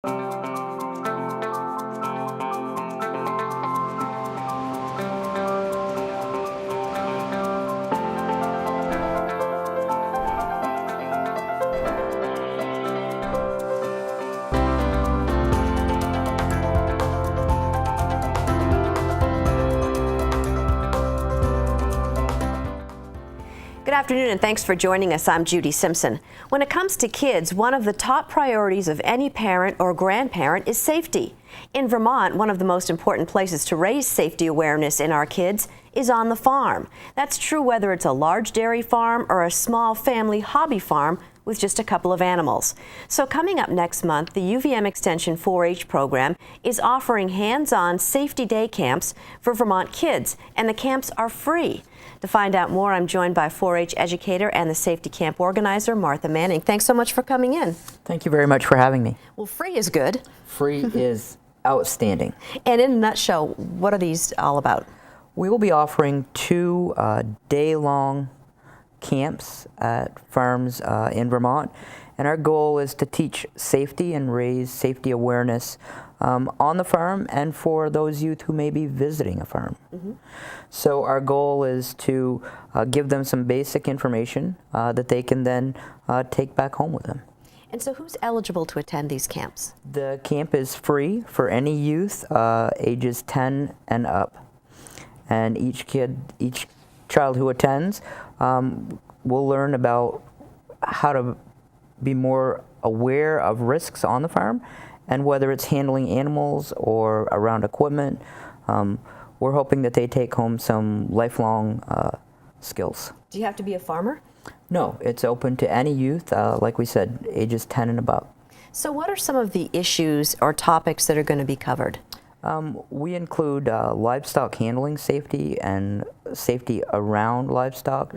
Good afternoon and thanks for joining us. I'm Judy Simpson. When it comes to kids, one of the top priorities of any parent or grandparent is safety. In Vermont, one of the most important places to raise safety awareness in our kids is on the farm. That's true whether it's a large dairy farm or a small family hobby farm with just a couple of animals. So coming up next month, the UVM Extension 4-H program is offering hands-on safety day camps for Vermont kids, and the camps are free. To find out more, I'm joined by 4-H educator and the safety camp organizer, Martha Manning. Thanks so much for coming in. Thank you very much for having me. Well, free is good. Free is outstanding. And in a nutshell, what are these all about? We will be offering 2 day-long camps at farms in Vermont, and our goal is to teach safety and raise safety awareness on the farm and for those youth who may be visiting a farm. So our goal is to give them some basic information that they can then take back home with them. And so who's eligible to attend these camps? The camp is free for any youth ages 10 and up. And each child who attends will learn about how to be more aware of risks on the farm, and whether it's handling animals or around equipment. We're hoping that they take home some lifelong skills. Do you have to be a farmer? No, it's open to any youth, like we said, ages 10 and above. So what are some of the issues or topics that are going to be covered? We include livestock handling safety and safety around livestock,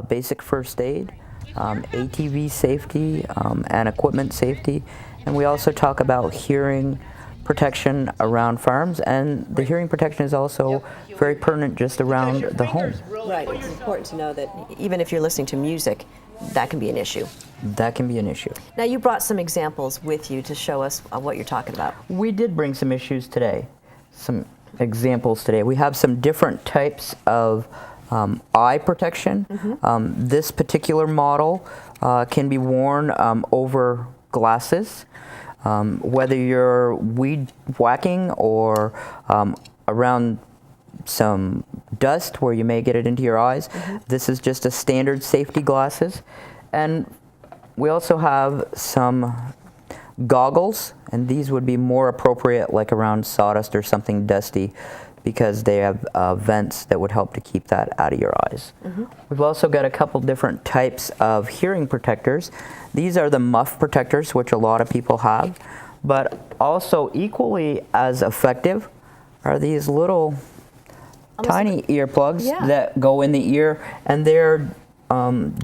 basic first aid, ATV safety, and equipment safety. And we also talk about hearing protection around farms, and the hearing protection is also very pertinent just around the home. Right, it's important to know that even if you're listening to music, that can be an issue. That can be an issue. Now, you brought some examples with you to show us what you're talking about. We did bring some issues today, some examples today. We have some different types of eye protection. This particular model can be worn over glasses. Whether you're weed whacking or around some dust where you may get it into your eyes, this is just a standard safety glasses. And we also have some goggles, and these would be more appropriate like around sawdust or something dusty, because they have vents that would help to keep that out of your eyes. We've also got a couple different types of hearing protectors. These are the muff protectors, which a lot of people have, but also equally as effective are these little tiny earplugs that go in the ear, and they're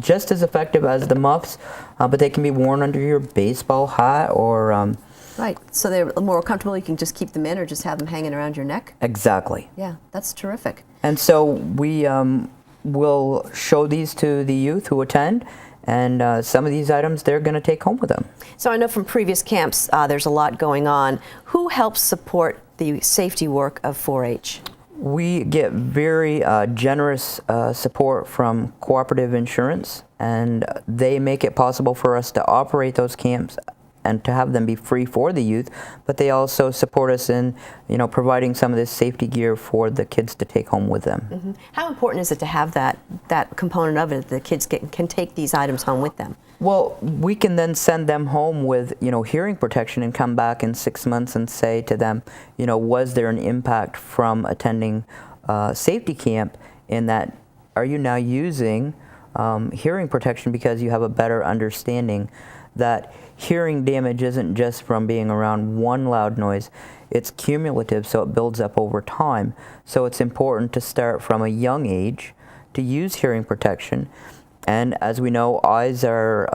just as effective as the muffs, but they can be worn under your baseball hat or Right, so they're more comfortable. You can just keep them in or just have them hanging around your neck? Exactly. Yeah, that's terrific. And so we will show these to the youth who attend, and some of these items they're going to take home with them. So I know from previous camps there's a lot going on. Who helps support the safety work of 4-H? We get very generous support from Cooperative Insurance, and they make it possible for us to operate those camps and to have them be free for the youth, but they also support us in, providing some of this safety gear for the kids to take home with them. How important is it to have that component of it, that the kids can take these items home with them? Well, we can then send them home with, hearing protection and come back in 6 months and say to them, was there an impact from attending safety camp in that, are you now using hearing protection because you have a better understanding that hearing damage isn't just from being around one loud noise, it's cumulative, so it builds up over time. So it's important to start from a young age to use hearing protection. And as we know, eyes are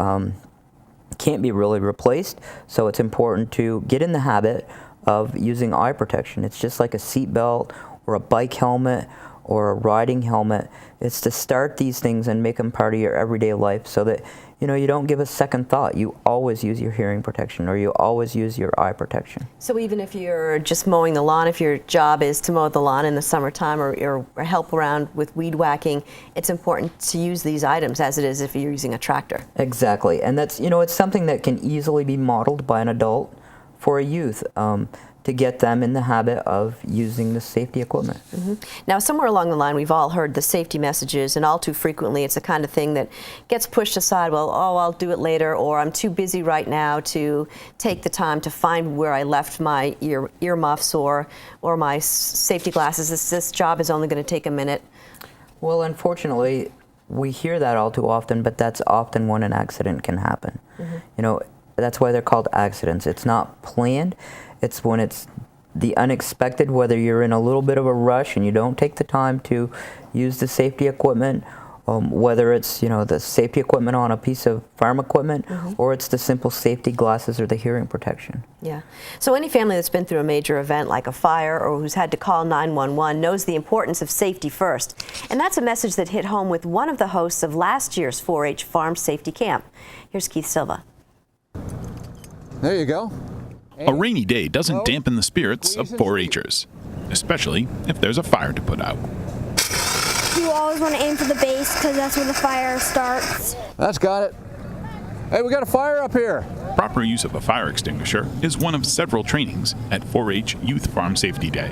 can't be really replaced, so it's important to get in the habit of using eye protection. It's just like a seat belt or a bike helmet or a riding helmet. It's to start these things and make them part of your everyday life so that you don't give a second thought. You always use your hearing protection, or you always use your eye protection. So even if you're just mowing the lawn, if your job is to mow the lawn in the summertime or help around with weed whacking, it's important to use these items as it is if you're using a tractor. Exactly, and that's, it's something that can easily be modeled by an adult for a youth, to get them in the habit of using the safety equipment. Now, somewhere along the line, we've all heard the safety messages, and all too frequently it's the kind of thing that gets pushed aside. Well, I'll do it later, or I'm too busy right now to take the time to find where I left my earmuffs or my safety glasses. This job is only going to take a minute. Well, unfortunately, we hear that all too often, but that's often when an accident can happen. That's why they're called accidents. It's not planned. It's when it's the unexpected, whether you're in a little bit of a rush and you don't take the time to use the safety equipment, whether it's, the safety equipment on a piece of farm equipment, or it's the simple safety glasses or the hearing protection. Yeah. So any family that's been through a major event like a fire or who's had to call 911 knows the importance of safety first. And that's a message that hit home with one of the hosts of last year's 4-H Farm Safety Camp. Here's Keith Silva. There you go. A rainy day doesn't dampen the spirits of 4-Hers, especially if there's a fire to put out. You always want to aim for the base because that's where the fire starts. That's got it. Hey, we got a fire up here. Proper use of a fire extinguisher is one of several trainings at 4-H Youth Farm Safety Day.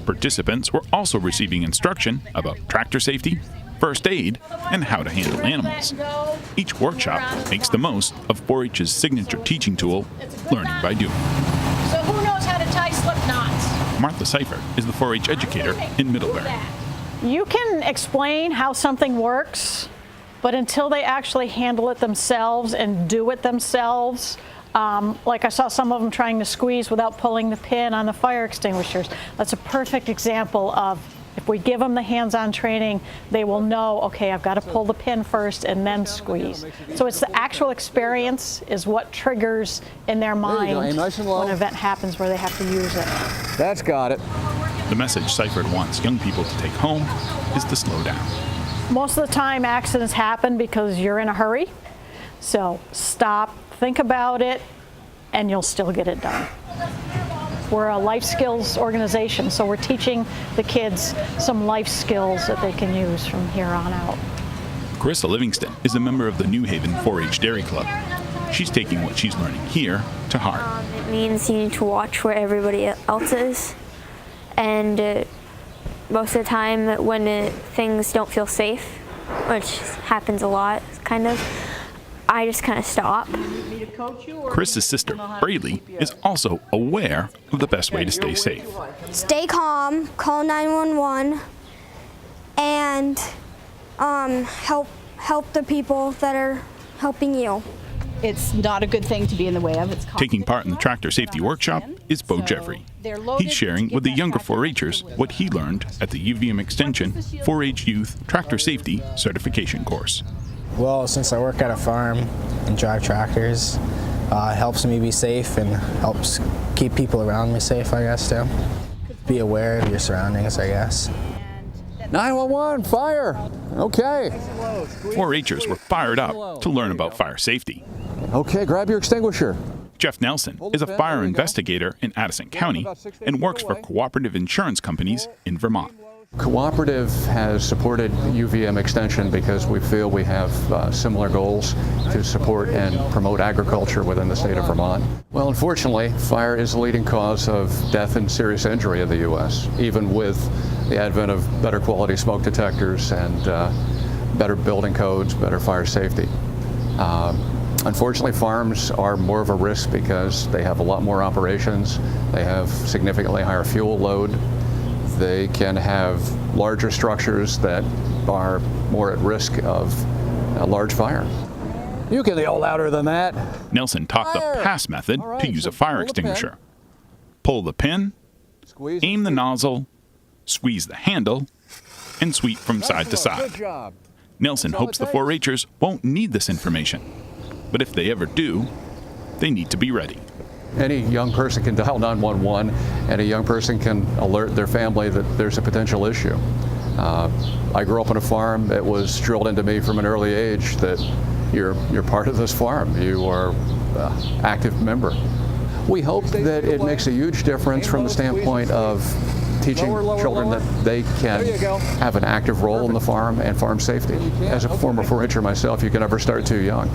Participants were also receiving instruction about tractor safety, first aid, and how to handle animals. Each workshop makes the most of 4-H's signature teaching tool, learning by doing. So who knows how to tie slip knots? Martha Seifert is the 4-H educator in Middlebury. You can explain how something works, but until they actually handle it themselves and do it themselves, like I saw some of them trying to squeeze without pulling the pin on the fire extinguishers. That's a perfect example of if we give them the hands-on training, they will know, okay, I've got to pull the pin first and then squeeze. So it's the actual experience is what triggers in their mind when an event happens where they have to use it. That's got it. The message Seifert wants young people to take home is to slow down. Most of the time accidents happen because you're in a hurry. So stop, think about it, and you'll still get it done. We're a life skills organization, so we're teaching the kids some life skills that they can use from here on out. Carissa Livingston is a member of the New Haven 4-H Dairy Club. She's taking what she's learning here to heart. It means you need to watch where everybody else is. And most of the time when things don't feel safe, which happens a lot, kind of, I just kind of stop. Chris's sister, Braylee, is also aware of the best way to stay safe. Stay calm, call 911, and help the people that are helping you. It's not a good thing to be in the way of. Taking part in the tractor safety workshop is Bo Jeffrey. He's sharing with the younger 4-Hers what he learned at the UVM Extension 4-H Youth Tractor Safety Certification course. Well, since I work at a farm and drive tractors, it helps me be safe and helps keep people around me safe, I guess, too. Be aware of your surroundings, I guess. 911, fire. Okay. 4-Hers were fired up to learn about fire safety. Okay, grab your extinguisher. Jeff Nelson is a fire investigator in Addison County and works for cooperative insurance companies in Vermont. Cooperative has supported UVM Extension because we feel we have similar goals to support and promote agriculture within the state of Vermont. Well, unfortunately, fire is the leading cause of death and serious injury in the U.S., even with the advent of better quality smoke detectors and better building codes, better fire safety. Unfortunately, farms are more of a risk because they have a lot more operations, they have significantly higher fuel load, they can have larger structures that are more at risk of a large fire. You can yell louder than that. Nelson taught the pass method to use a fire extinguisher. Pull the pin, aim the nozzle, squeeze the handle, and sweep from side to side. Nelson hopes the 4-Hers won't need this information, but if they ever do, they need to be ready. Any young person can dial 911, and a young person can alert their family that there's a potential issue. I grew up on a farm. It was drilled into me from an early age that you're part of this farm. You are an active member. We hope that it makes a huge difference from the standpoint of teaching children that they can have an active role in the farm and farm safety. As a former 4-H'er myself, you can never start too young.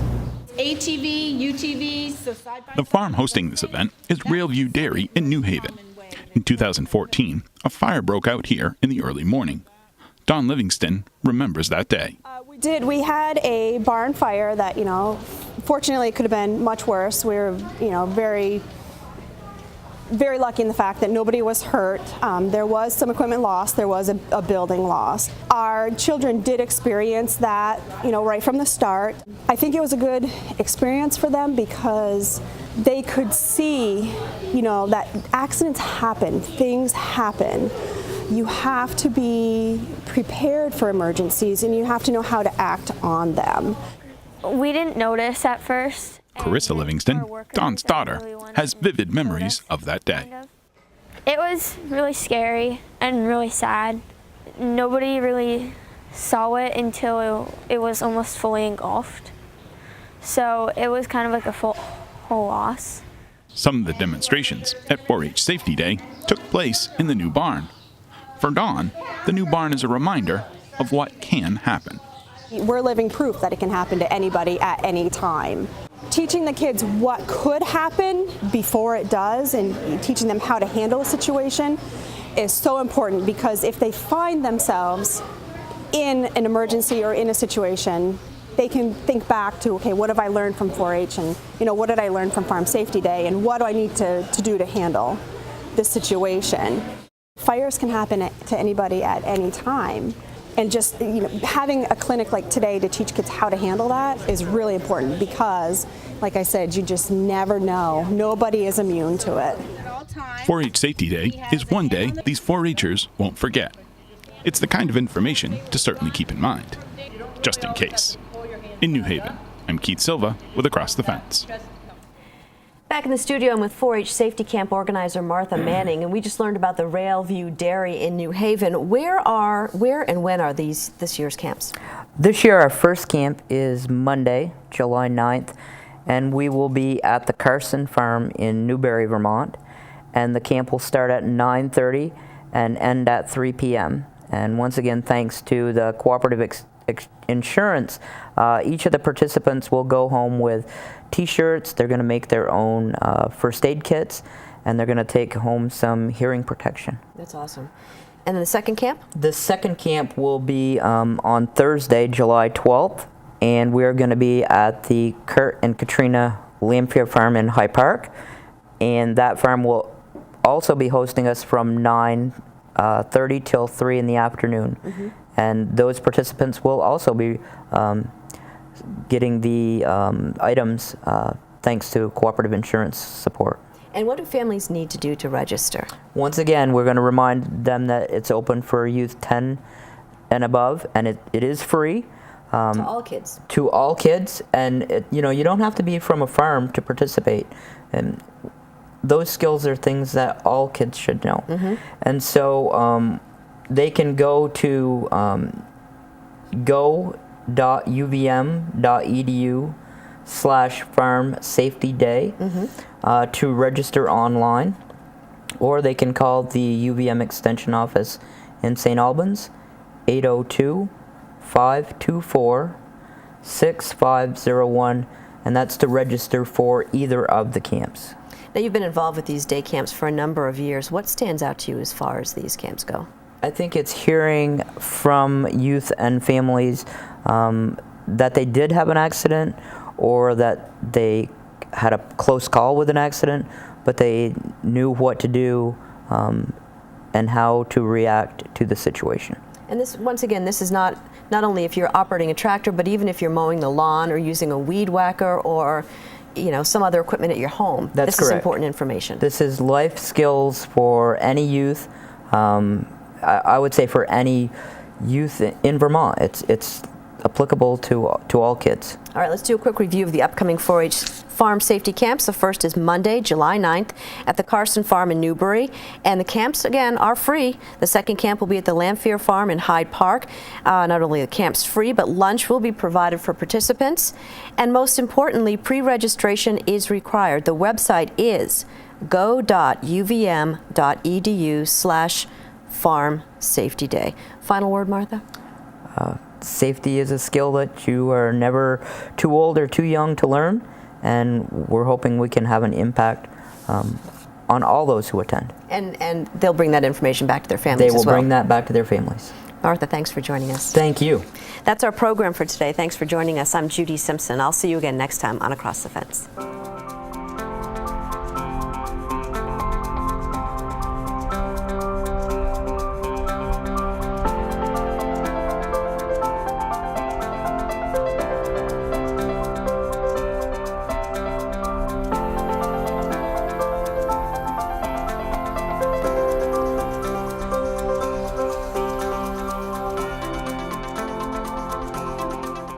ATV, UTV, so The farm hosting this event is Railview Dairy in New Haven. In 2014, a fire broke out here in the early morning. Dawn Livingston remembers that day. We did. We had a barn fire that, fortunately it could have been much worse. We were, very lucky in the fact that nobody was hurt. There was some equipment lost. There was a building lost. Our children did experience that, right from the start. I think it was a good experience for them because they could see, that accidents happen, things happen. You have to be prepared for emergencies and you have to know how to act on them. We didn't notice at first. Carissa Livingston, Dawn's daughter, has vivid memories of that day. It was really scary and really sad. Nobody really saw it until it was almost fully engulfed. So it was kind of like a whole loss. Some of the demonstrations at 4-H Safety Day took place in the new barn. For Dawn, the new barn is a reminder of what can happen. We're living proof that it can happen to anybody at any time. Teaching the kids what could happen before it does and teaching them how to handle a situation is so important because if they find themselves in an emergency or in a situation, they can think back to, okay, what have I learned from 4-H and, what did I learn from Farm Safety Day and what do I need to do to handle this situation? Fires can happen to anybody at any time. And just having a clinic like today to teach kids how to handle that is really important because, like I said, you just never know. Nobody is immune to it. 4-H Safety Day is one day these 4-H'ers won't forget. It's the kind of information to certainly keep in mind, just in case. In New Haven, I'm Keith Silva with Across the Fence. Back in the studio, I'm with 4-H Safety Camp organizer Martha Manning, and we just learned about the Railview Dairy in New Haven. Where and when are this year's camps? This year our first camp is Monday, July 9th, and we will be at the Carson Farm in Newbury, Vermont. And the camp will start at 9:30 and end at 3 p.m. And once again, thanks to the Cooperative Insurance, each of the participants will go home with T-shirts. They're going to make their own first aid kits, and they're going to take home some hearing protection. That's awesome. And then the second camp? The second camp will be on Thursday, July 12th, and we're going to be at the Kurt and Katrina Lamphere Farm in High Park, and that farm will also be hosting us from 9:30 till 3 in the afternoon. Mm-hmm. And those participants will also be getting the items thanks to Cooperative Insurance support. And what do families need to do to register? Once again, we're going to remind them that it's open for youth 10 and above, and it is free. To all kids. To all kids, and you don't have to be from a farm to participate. And those skills are things that all kids should know. Mm-hmm. And so they can go to go.uvm.edu/farm safety day to register online, or they can call the UVM Extension office in St. Albans, 802-524-6501, and that's to register for either of the camps. Now, you've been involved with these day camps for a number of years. What stands out to you as far as these camps go? I think it's hearing from youth and families that they did have an accident or that they had a close call with an accident, but they knew what to do and how to react to the situation. And this, once again, this is not only if you're operating a tractor, but even if you're mowing the lawn or using a weed whacker or some other equipment at your home. That's correct. This is important information. This is life skills for any youth. I would say for any youth in Vermont. It's applicable to all kids. All right, let's do a quick review of the upcoming 4-H farm safety camps. The first is Monday, July 9th at the Carson Farm in Newbury. And the camps, again, are free. The second camp will be at the Lamphere Farm in Hyde Park. Not only the camp's free, but lunch will be provided for participants. And most importantly, pre-registration is required. The website is go.uvm.edu/farm safety day. Final word, Martha? Safety is a skill that you are never too old or too young to learn, and we're hoping we can have an impact on all those who attend. And they'll bring that information back to their families They as will well. bring that back to their families. Martha, thanks for joining us. Thank you. That's our program for today. Thanks for joining us. I'm Judy Simpson. I'll see you again next time on Across the Fence.